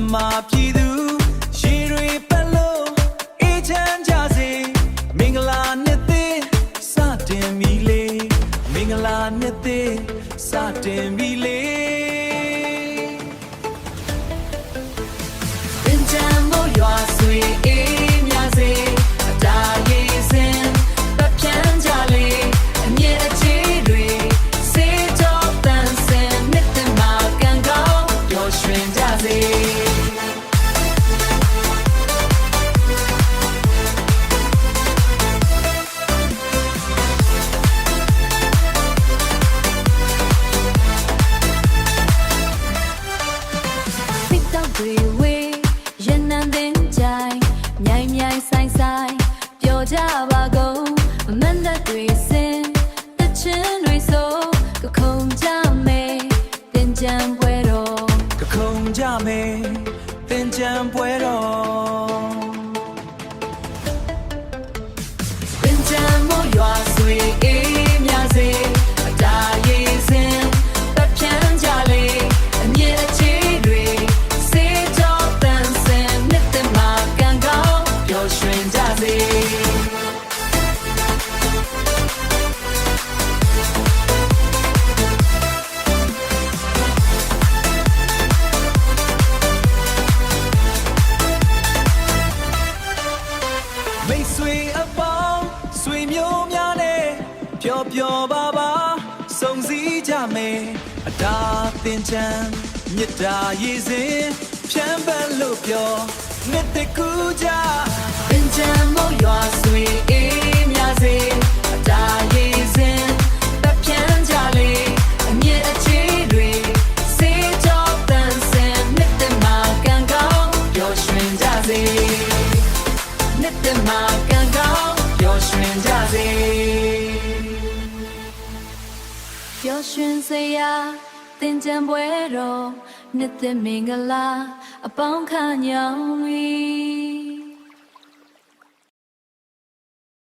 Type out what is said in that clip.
မြန်မာပြည်သူရေတွေပတ်လို့အေးချမ်းကြစေမင်္ဂလာနှစ်သစ်စတင်ပြီလေမင်္ဂလာနှစ်သစ်စတင်ပြီလေပင်ချမ်းမို့ရွာဆွေအေးမြစေအတားရေးစင်ပတ်ဖြန်းကြလေအမြဲအခြေတွေစေတော့တန်စင်နှစ်သစ်မှာကံကောင်းပျော်ရွှင်ကြစေကြပါကုန်မန္တတွေစင်တချင်းတွေဆိုကခုံကြမယ်တင်ကြံပွဲတော်ကခုံကြမယ်တင်ကြံပွဲတော်တင်ကြံမို့ရွာဆွေအေးမြစေအတားရေးစင်ပတ်ဖြန်းကြလေအမြဲအခြေတွေစေတော့တန်စင်နှစ်သစ်မှာကံကောင်းပျော်ရွှင်ကြစေမိတ်ဆွေအပေါင်းဆွေမျိုးများနဲ့ပျော်ပျော်ပါပါစုံစည်းကြမယ်အတားတင်ချမ်းမြတ်တာရည်စင်ဖြန်းပန်းလို့ပြောနှစ်တကူကြပင်ချမ်းမို့ရွာဆွေအေးမြစေအတားရည်စင်ပတ်ဖြန်းကြလေအမြဲအခြေတွေစေတော့တန်စင်နှစ်တမှာကံကောင်းပျော်ရွှင်ကြစေနှစ်တမှာကံကောင်းပျော်ရွှင်ကြစေပျော်ရွှင်စရာတင်ကြံပွဲတော်နှစ်သက်မင်္ဂလာအပေါင်းခညောင်း